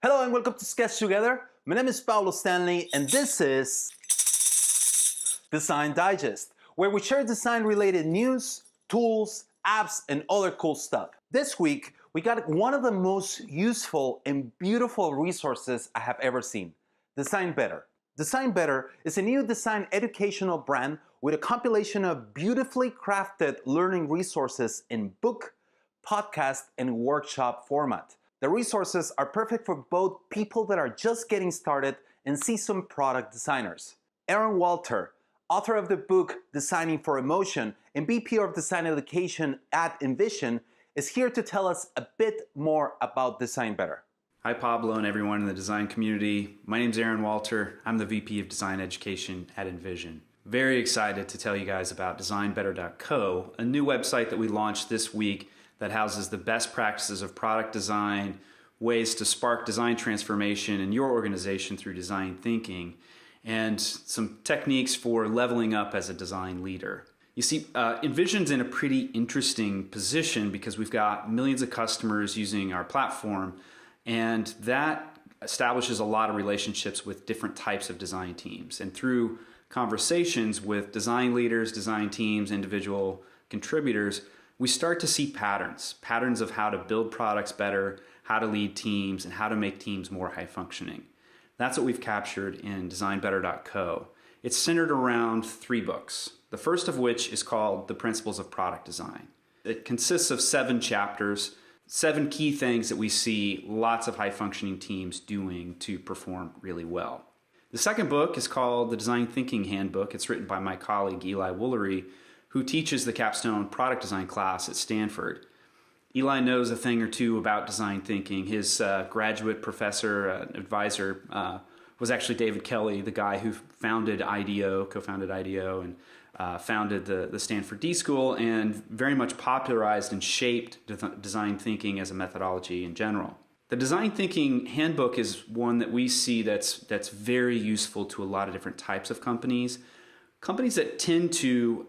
Hello and welcome to Sketch Together. My name is Paulo Stanley and this is Design Digest, where we share design-related news, tools, apps, and other cool stuff. This week, we got one of the most useful and beautiful resources I have ever seen, Design Better. Design Better is a new design educational brand with a compilation of beautifully crafted learning resources in book, podcast, and workshop format. The resources are perfect for both people that are just getting started and seasoned product designers. Aaron Walter, author of the book Designing for Emotion and VP of Design Education at InVision, is here to tell us a bit more about Design Better. Hi Pablo and everyone in the design community. My name is Aaron Walter. I'm the VP of Design Education at InVision. Very excited to tell you guys about designbetter.co, a new website that we launched this week that houses the best practices of product design, ways to spark design transformation in your organization through design thinking, and some techniques for leveling up as a design leader. You see, InVision's in a pretty interesting position because we've got millions of customers using our platform, and that establishes a lot of relationships with different types of design teams. And through conversations with design leaders, design teams, individual contributors, we start to see patterns of how to build products better, how to lead teams, and how to make teams more high functioning. That's what we've captured in designbetter.co. It's centered around 3 books, the first of which is called The Principles of Product Design. It consists of 7 chapters, 7 key things that we see lots of high functioning teams doing to perform really well. The second book is called The Design Thinking Handbook. It's written by my colleague Eli Woolery, who teaches the capstone product design class at Stanford. Eli knows a thing or two about design thinking. His graduate professor, advisor, was actually David Kelly, the guy who co-founded IDEO, and founded the Stanford D School, and very much popularized and shaped design thinking as a methodology in general. The Design Thinking Handbook is one that we see that's very useful to a lot of different types of companies. Companies that tend to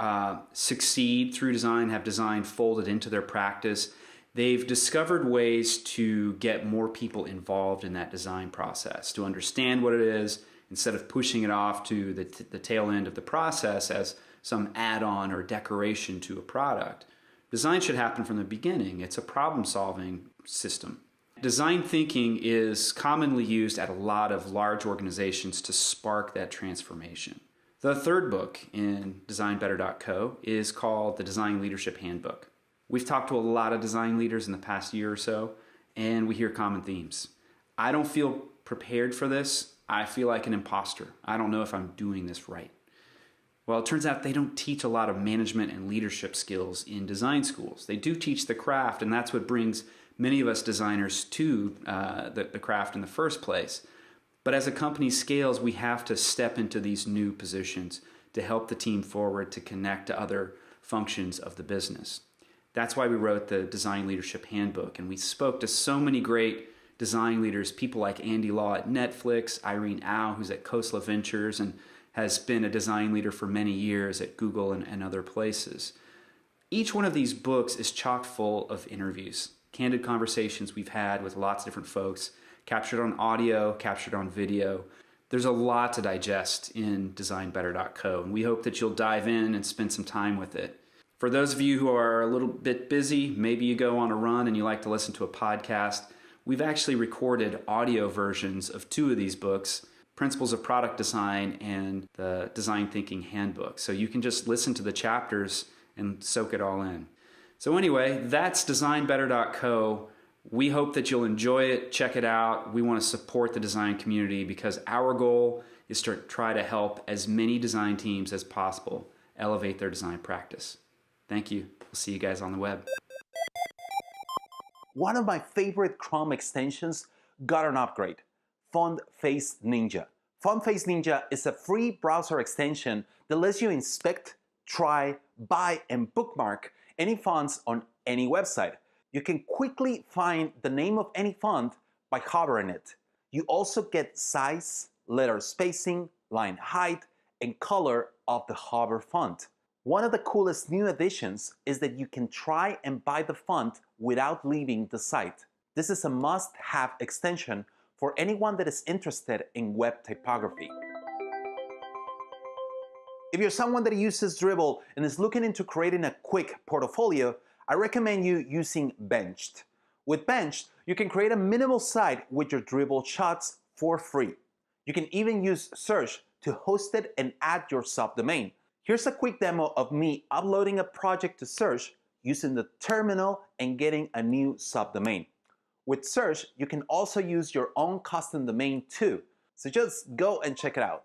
succeed through design, have design folded into their practice. They've discovered ways to get more people involved in that design process, to understand what it is instead of pushing it off to the tail end of the process as some add-on or decoration to a product. Design should happen from the beginning. It's a problem-solving system. Design thinking is commonly used at a lot of large organizations to spark that transformation. The third book in designbetter.co is called The Design Leadership Handbook. We've talked to a lot of design leaders in the past year or so, and we hear common themes. I don't feel prepared for this. I feel like an imposter. I don't know if I'm doing this right. Well, it turns out they don't teach a lot of management and leadership skills in design schools. They do teach the craft, and that's what brings many of us designers to the craft in the first place. But as a company scales, we have to step into these new positions to help the team forward, to connect to other functions of the business. That's why we wrote the Design Leadership Handbook, and we spoke to so many great design leaders, people like Andy Law at Netflix, Irene Au, who's at Khosla Ventures and has been a design leader for many years at Google and other places. Each one of these books is chock full of interviews, candid conversations we've had with lots of different folks, captured on audio, captured on video. There's a lot to digest in designbetter.co, and we hope that you'll dive in and spend some time with it. For those of you who are a little bit busy, maybe you go on a run and you like to listen to a podcast, we've actually recorded audio versions of 2 of these books, Principles of Product Design and the Design Thinking Handbook. So you can just listen to the chapters and soak it all in. So anyway, that's designbetter.co. We hope that you'll enjoy it, check it out. We want to support the design community because our goal is to try to help as many design teams as possible elevate their design practice. Thank you. We'll see you guys on the web. One of my favorite Chrome extensions got an upgrade, FontFace Ninja. FontFace Ninja is a free browser extension that lets you inspect, try, buy, and bookmark any fonts on any website. You can quickly find the name of any font by hovering it. You also get size, letter spacing, line height, and color of the hover font. One of the coolest new additions is that you can try and buy the font without leaving the site. This is a must-have extension for anyone that is interested in web typography. If you're someone that uses Dribbble and is looking into creating a quick portfolio, I recommend you using Benched. With Benched, you can create a minimal site with your Dribbble shots for free. You can even use search to host it and add your subdomain. Here's a quick demo of me uploading a project to search using the terminal and getting a new subdomain. With search, you can also use your own custom domain too. So just go and check it out.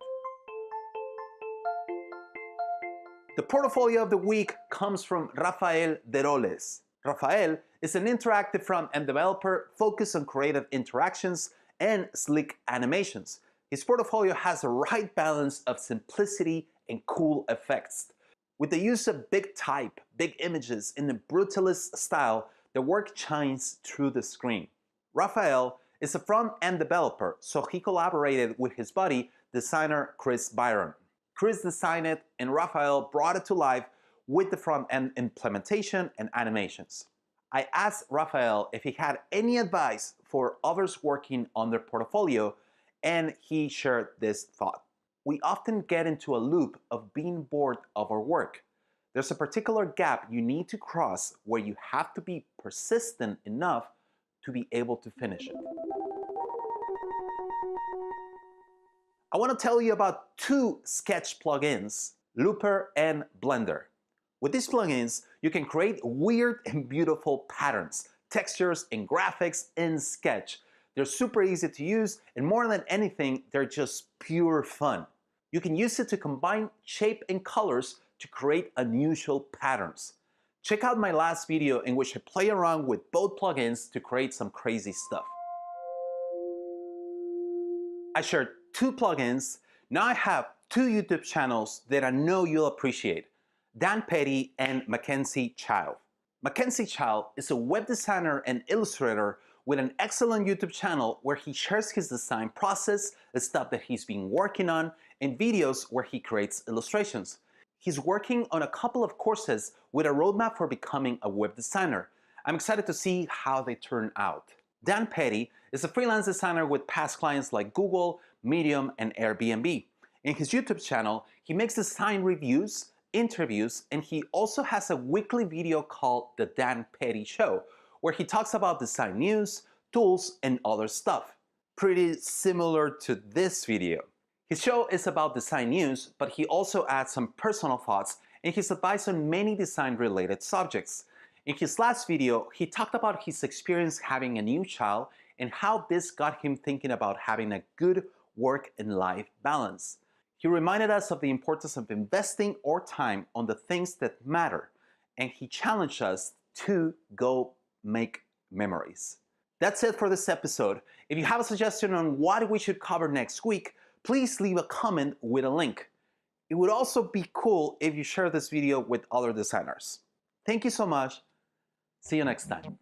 The portfolio of the week comes from Rafael Derolez. Rafael is an interactive front-end developer focused on creative interactions and slick animations. His portfolio has the right balance of simplicity and cool effects. With the use of big type, big images in a brutalist style, the work shines through the screen. Rafael is a front-end developer, so he collaborated with his buddy, designer Chris Byron. Chris designed it and Rafael brought it to life with the front-end implementation and animations. I asked Rafael if he had any advice for others working on their portfolio, and he shared this thought. We often get into a loop of being bored of our work. There's a particular gap you need to cross where you have to be persistent enough to be able to finish it. I want to tell you about two sketch plugins, Looper and Blender. With these plugins, you can create weird and beautiful patterns, textures, and graphics in Sketch. They're super easy to use, and more than anything, they're just pure fun. You can use it to combine shape and colors to create unusual patterns. Check out my last video in which I play around with both plugins to create some crazy stuff. I shared two plugins. Now I have two YouTube channels that I know you'll appreciate, Dan Petty and Mackenzie Child. Mackenzie Child is a web designer and illustrator with an excellent YouTube channel where he shares his design process, the stuff that he's been working on, and videos where he creates illustrations. He's working on a couple of courses with a roadmap for becoming a web designer. I'm excited to see how they turn out. Dan Petty is a freelance designer with past clients like Google, Medium, and Airbnb. In his YouTube channel, he makes design reviews, interviews, and he also has a weekly video called The Dan Petty Show, where he talks about design news, tools, and other stuff. Pretty similar to this video. His show is about design news, but he also adds some personal thoughts and his advice on many design-related subjects. In his last video, he talked about his experience having a new child and how this got him thinking about having a good work and life balance. He reminded us of the importance of investing our time on the things that matter, and he challenged us to go make memories. That's it for this episode. If you have a suggestion on what we should cover next week, please leave a comment with a link. It would also be cool if you share this video with other designers. Thank you so much. See you next time.